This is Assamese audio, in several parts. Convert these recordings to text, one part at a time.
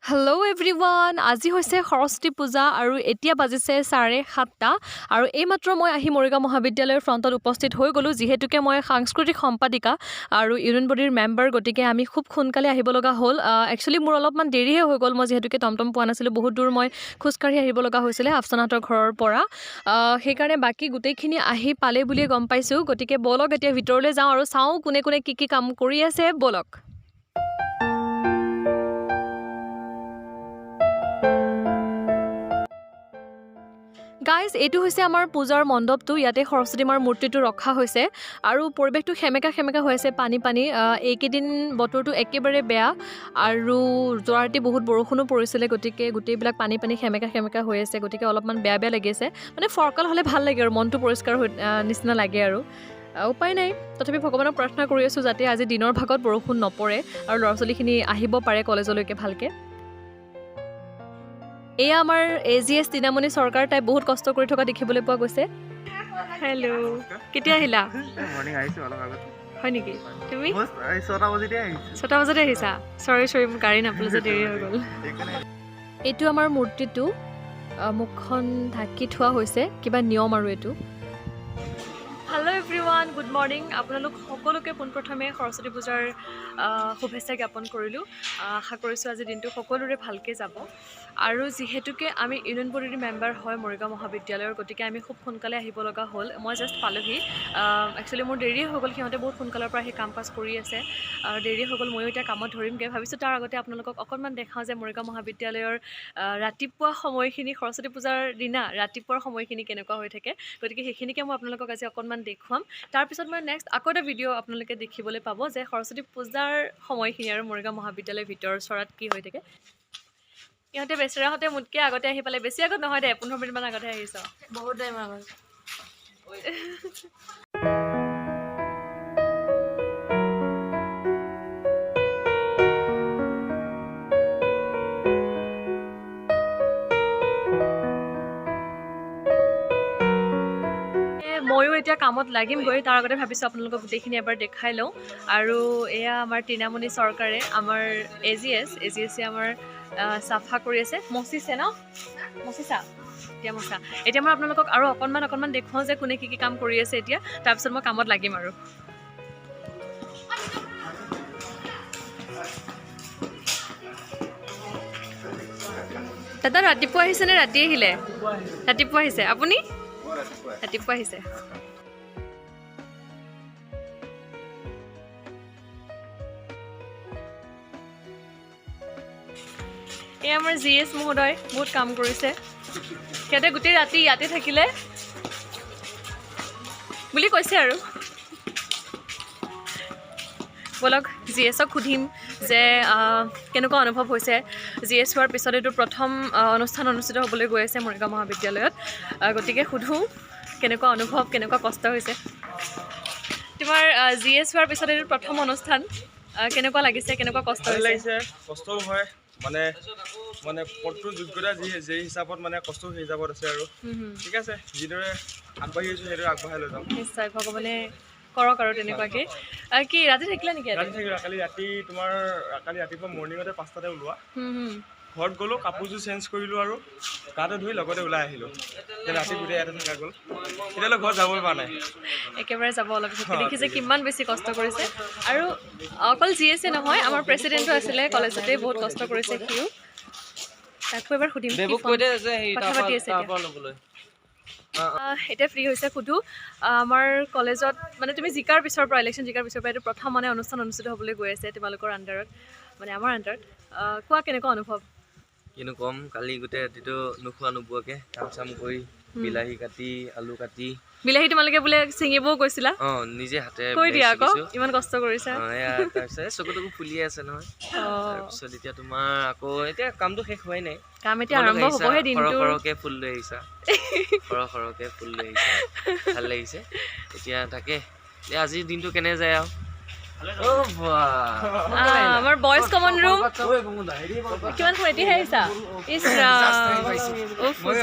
হেল্ল' এভৰিৱান আজি হৈছে সৰস্বতী পূজা আৰু এতিয়া বাজিছে 7:30 আৰু এইমাত্ৰ মই আহি মৰিগাঁও মহাবিদ্যালয়ৰ ফ্ৰণ্টত উপস্থিত হৈ গ'লোঁ যিহেতুকে মই সাংস্কৃতিক সম্পাদিকা আৰু ইউনিয়ন বডিৰ মেম্বাৰ গতিকে আমি খুব সোনকালে আহিব লগা হ'ল একচুৱেলি মোৰ অলপমান দেৰিহে হৈ গ'ল মই যিহেতুকে টমটম পোৱা নাছিলোঁ বহুত দূৰ মই খোজকাঢ়ি আহিব লগা হৈছিলে আফচানাহঁতৰ ঘৰৰ পৰা সেইকাৰণে বাকী গোটেইখিনি আহি পালে বুলিয়ে গম পাইছোঁ গতিকে ব'লক এতিয়া ভিতৰলৈ যাওঁ আৰু চাওঁ কোনে কোনে কি কাম কৰি আছে ব'লক গাইজ এইটো হৈছে আমাৰ পূজাৰ মণ্ডপটো ইয়াতে সৰস্বতী মাৰ মূৰ্তিটো ৰখা হৈছে আৰু পৰিৱেশটো সেমেকা হৈ আছে পানী এইকেইদিন বতৰটো একেবাৰে বেয়া আৰু যোৱা ৰাতি বহুত বৰষুণো পৰিছিলে গতিকে গোটেইবিলাক পানী সেমেকা হৈ আছে গতিকে অলপমান বেয়া লাগি আছে মানে ফৰকাল হ'লে ভাল লাগে আৰু মনটো পৰিষ্কাৰ হৈ নিচিনা লাগে আৰু উপায় নাই তথাপি ভগৱানক প্ৰাৰ্থনা কৰি আছোঁ যাতে আজি দিনৰ ভাগত বৰষুণ নপৰে আৰু ল'ৰা ছোৱালীখিনি আহিব পাৰে কলেজলৈকে ভালকৈ এয়া আমাৰ AGS তৃণামণি চৰকাৰ তাই বহুত কষ্ট কৰি থকা দেখিবলৈ পোৱা গৈছে হেল্ল' কেতিয়া আহিলা মৰ্নিং আহিছো অলপ আগত হয় নেকি তুমি 6টা বজাতে আহিছা চৰি মোৰ গাড়ী নাপালোঁ যে দেৰি হৈ গ'ল এইটো আমাৰ মূৰ্তিটো মুখখন ঢাকি থোৱা হৈছে কিবা নিয়ম আৰু এইটো হেল্ল' এভৰিৱান গুড মৰ্ণিং আপোনালোক সকলোকে পোনপ্ৰথমে সৰস্বতী পূজাৰ শুভেচ্ছা জ্ঞাপন কৰিলোঁ আশা কৰিছোঁ আজি দিনটো সকলোৰে ভালকৈ যাব আৰু যিহেতুকে আমি ইউনিয়ন বডিৰ মেম্বাৰ হয় মৰিগাঁও মহাবিদ্যালয়ৰ গতিকে আমি খুব সোনকালে আহিব লগা হ'ল মই জাষ্ট পালোহি একচুৱেলি মোৰ দেৰি হৈ গ'ল সিহঁতে বহুত সোনকালৰ পৰা আহি কাম কাজ কৰি আছে আৰু দেৰি হৈ গ'ল ময়ো এতিয়া কামত ধৰিমগৈ ভাবিছোঁ তাৰ আগতে আপোনালোকক অকণমান দেখাওঁ যে মৰিগাঁও মহাবিদ্যালয়ৰ ৰাতিপুৱা সময়খিনি সৰস্বতী পূজাৰ দিনা ৰাতিপুৱাৰ সময়খিনি কেনেকুৱা হৈ থাকে গতিকে সেইখিনিকে মই আপোনালোকক আজি অকণমান দেখুৱাম তাৰপিছত মই নেক্সট আকৌ এটা ভিডিঅ' আপোনালোকে দেখিবলৈ পাব যে সৰস্বতী পূজাৰ সময়খিনি আৰু মৰিগাঁও মহাবিদ্যালয়ৰ ভিতৰ চৰাত কি হৈ থাকে ইহঁতে বেচেৰাহঁতে মোতকৈ আগতে আহি পালে বেছি আগত নহয় দে 15 মিনিটমান আগতে আহিছ বহুত টাইম আগত ময়ো এতিয়া কামত লাগিমগৈ তাৰ আগতে ভাবিছোঁ আপোনালোকক গোটেইখিনি এবাৰ দেখাই লওঁ আৰু এয়া আমাৰ তৃণামণি চৰকাৰে আমাৰ AGSে আমাৰ চাফা কৰি আছে মচিছে ন মচিছা এতিয়া মই আপোনালোকক আৰু অকণমান দেখুৱাওঁ যে কোনে কি কাম কৰি আছে এতিয়া তাৰপিছত মই কামত লাগিম আৰু দাদা ৰাতিপুৱা আহিছে নে ৰাতি আহিলে ৰাতিপুৱা আহিছে আপুনি ৰাতিপুৱা আহিছে এই আমাৰ GS মহোদয় বহুত কাম কৰিছে সিহঁতে গোটেই ৰাতি ইয়াতে থাকিলে বুলি কৈছে আৰু বলক GSক সুধিম যে কেনেকুৱা অনুভৱ হৈছে GS হোৱাৰ পিছত এইটো প্ৰথম অনুষ্ঠান অনুষ্ঠিত হ'বলৈ গৈ আছে মৰিগাঁও মহাবিদ্যালয়ত গতিকে সুধোঁ কেনেকুৱা অনুভৱ কেনেকুৱা কষ্ট হৈছে তোমাৰ GS হোৱাৰ পিছত এইটো প্ৰথম অনুষ্ঠান কেনেকুৱা লাগিছে কেনেকুৱা কষ্ট লাগিছে কষ্টও হয় মানে পদটো যোগ্যতা যি হিচাপত মানে কষ্ট সেই হিচাপত আছে আৰু ঠিক আছে যিদৰে আগবাঢ়ি আছোঁ সেইদৰে আগবঢ়াই লৈ যাম নিশ্চয় ভগৱানে কৰক আৰু তেনেকুৱাকৈ কি ৰাতি থাকিলা নেকি কালি ৰাতিপুৱা মৰ্ণিঙতে 5টাতে ওলোৱা ঘৰত গ'লোঁ কাপোৰযোৰ চেঞ্জ কৰিলোঁ আৰু গাটো ধুই লগতে ওলাই আহিলোঁ ৰাতি গোটেই ইয়াতে থকা গ'ল এতিয়ালৈ ঘৰত যাবই পৰা নাই একেবাৰে যাব অলপ দেখিছে কিমান বেছি কষ্ট কৰিছে আৰু অকল GSে নহয় আমাৰ প্ৰেচিডেণ্টো আছিলে কলেজতে বহুত কষ্ট কৰিছে সিও তাকো এবাৰ সুধিম কথা পাতি আছে এতিয়া ফ্ৰী হৈছে সুধোঁ আমাৰ কলেজত মানে তুমি ইলেকশ্যন জিকাৰ পিছৰ পৰা এইটো প্ৰথম মানে অনুষ্ঠান অনুষ্ঠিত হ'বলৈ গৈ আছে তোমালোকৰ আণ্ডাৰত মানে আমাৰ আণ্ডাৰত কোৱা কেনেকুৱা অনুভৱ কিনো কম কালি গোটেই ৰাতিটো নোখোৱা নোবোৱাকৈ কাম চাম কৰি বিলাহী কাটি আলু কাটি বিলাহী তোমালোকে বোলে ছিঙিবও কৈছিলা নিজে হাতে কৈ দিয়া আকৌ ইমান কষ্ট কৰিছা তাৰপিছত চকু ফুলিয়ে আছে নহয় তাৰপিছত এতিয়া তোমাৰ আকৌ এতিয়া কামটো শেষ হোৱাই নাই কাম এতিয়া আৰম্ভ হ'বহে দিনটো সৰহকৈ ফুল লৈ আহিছা ভাল লাগিছে এতিয়া তাকে আজিৰ দিনটো কেনে যায় আৰু আমাৰ বয়জ কমন ৰুম কিমান সময় এতিয়াহে আহিছা ইছ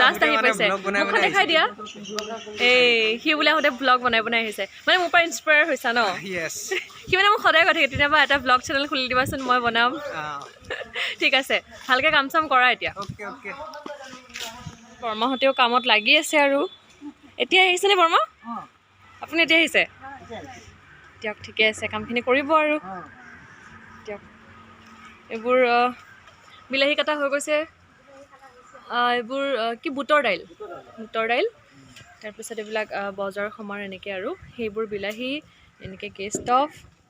জাষ্ট আহি পাইছে মুখখন দেখাই দিয়া এই সি বোলে আহোঁতে ব্লগ বনাই বনাই আহিছে মানে মোৰ পৰা ইনস্পায়াৰ হৈছা ন সি মানে মোক সদায় কৈ থাকে তেতিয়াবা এটা ব্লগ চেনেল খুলি দিবাচোন মই বনাম ঠিক আছে ভালকৈ কাম চাম কৰা এতিয়া বৰ্মাহঁতেও কামত লাগি আছে আৰু এতিয়া আহিছেনে বৰ্মা আপুনি এতিয়া আহিছে দিয়ক ঠিকে আছে কামখিনি কৰিব আৰু দিয়ক এইবোৰ বিলাহী কটা হৈ গৈছে এইবোৰ কি বুটৰ দাইল তাৰপিছত এইবিলাক বজাৰৰ সমাৰ এনেকৈ আৰু সেইবোৰ বিলাহী এনেকৈ ষ্টভ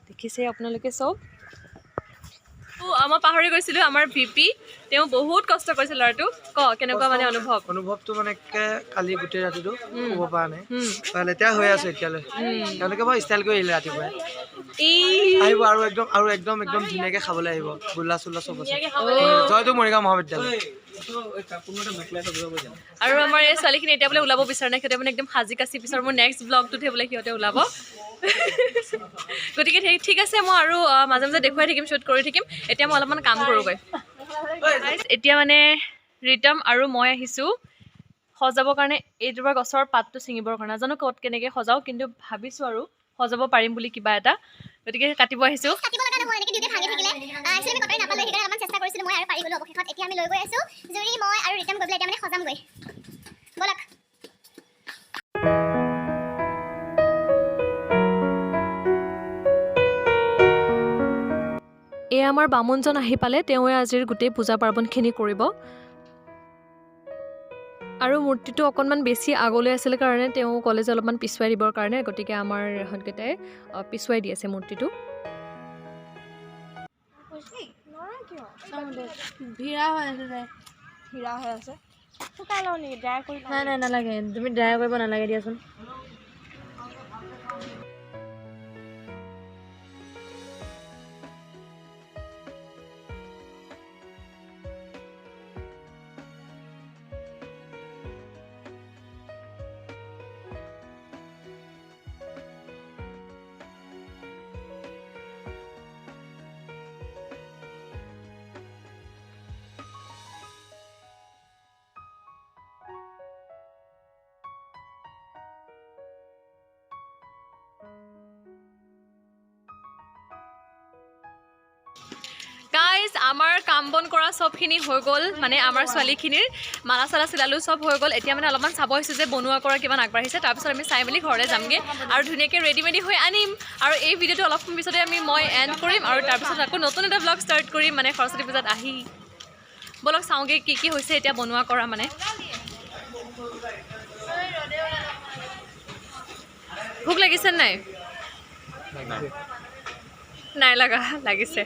দেখিছে আপোনালোকে চব মই পাহৰি গৈছিলোঁ আমাৰ VP তেওঁ বহুত কষ্ট কৰিছে ল'ৰাটো কেনেকুৱা মানে অনুভৱটো মানে কালি গোটেই ৰাতিটো শুব পৰা নাই লেতেৰা হৈ আছে এতিয়ালৈ তেওঁলোকে মই ষ্টাইল কৰি আহিলে ৰাতিপুৱাই আহিব আৰু একদম ধুনীয়াকৈ খাবলৈ আহিব গোল্লা চোল্লা চব আছে জয়টো মৰিগাঁও মহাবিদ্যালয় আৰু আমাৰ এই ছোৱালীখিনি এতিয়া বোলে ওলাব বিচৰা নাই সিহঁতে মানে একদম সাজি কাচি পিছৰ মোৰ নেক্সট ব্লগটোতহে বোলে সিহঁতে ওলাব গতিকে ঠিক আছে মই আৰু মাজে মাজে দেখুৱাই থাকিম শ্বুট কৰি থাকিম এতিয়া মই অলপমান কাম কৰোঁগৈ এতিয়া মানে ৰিতম আৰু মই আহিছোঁ সজাবৰ কাৰণে এইজোপা গছৰ পাতটো ছিঙিবৰ কাৰণে নাজানো ক'ত কেনেকৈ সজাওঁ কিন্তু ভাবিছোঁ আৰু সজাব পাৰিম বুলি কিবা এটা গতিকে কাটিব আহিছোঁ এয়া আমাৰ বামুণজন আহি পালে তেওঁৱে আজিৰ গোটেই পূজা পাৰ্বণখিনি কৰিব আৰু মূৰ্তিটো অকণমান বেছি আগলৈ আছিল কাৰণে তেওঁ ক'লে যে অলপমান পিছুৱাই দিবৰ কাৰণে গতিকে আমাৰ ইহঁতকেইটাই পিছুৱাই দি আছে মূৰ্তিটো নাই নালাগে তুমি ড্ৰাই কৰিব নালাগে দিয়াচোন গাইজ আমাৰ কাম বন কৰা চবখিনি হৈ গ'ল মানে আমাৰ ছোৱালীখিনিৰ মালা চালা চিলালো চব হৈ গ'ল এতিয়া মানে অলপমান চাব আহিছোঁ যে বনোৱা কৰা কিমান আগবাঢ়িছে তাৰপিছত আমি চাই মেলি ঘৰলৈ যামগৈ আৰু ধুনীয়াকৈ ৰেডি হৈ আনিম আৰু এই ভিডিঅ'টো অলপ পিছতে মই এণ্ড কৰিম আৰু তাৰপিছত আকৌ নতুন এটা ব্লগ ষ্টাৰ্ট কৰিম মানে সৰস্বতী পূজাত আহি ব'লক চাওঁগৈ কি হৈছে এতিয়া বনোৱা কৰা মানে ভোক লাগিছে নাই নাই লগা লাগিছে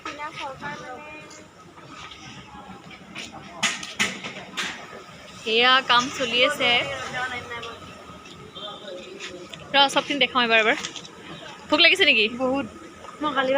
এয়া কাম চলি আছে চবখিনি দেখাওঁ এবাৰ ভোক লাগিছে নেকি বহুত মই কালি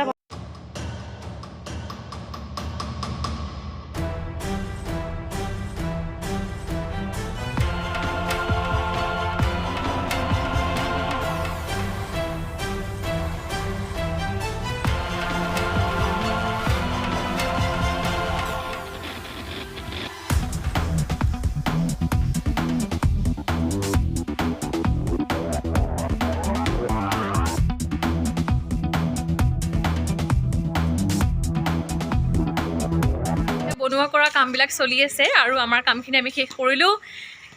বনোৱা কৰা কামবিলাক চলি আছে আৰু আমাৰ কামখিনি আমি শেষ কৰিলোঁ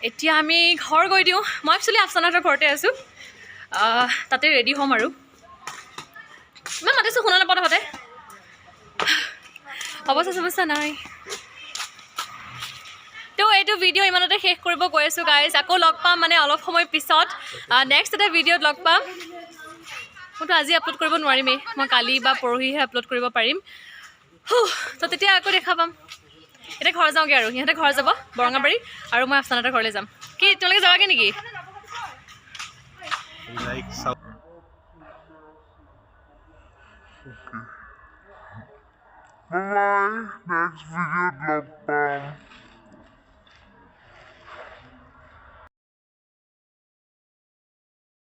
এতিয়া আমি ঘৰ গৈ দিওঁ মই একচুৱেলি আফচানাহঁতৰ ঘৰতে আছোঁ তাতে ৰেডি হ'ম আৰু ইমান মাতিছোঁ শুনা নাপাওঁ তহঁতে অৱস্থা নাই তো এইটো ভিডিঅ' ইমানতে শেষ কৰিব গৈ আছোঁ গাইজ আকৌ লগ পাম মানে অলপ সময় পিছত নেক্সট এটা ভিডিঅ'ত লগ পাম মইতো আজি আপলোড কৰিব নোৱাৰিমেই মই কালি বা পৰহিহে আপলোড কৰিব পাৰিম তো তেতিয়া আকৌ দেখা পাম এতিয়া ঘৰ যাওঁগৈ আৰু সিহঁতে ঘৰ যাব বৰঙাবাৰী আৰু মই আফচানাহঁতৰ ঘৰলৈ যাম কি তোমালোকে যাবাগৈ নেকি Bye. Next video, love.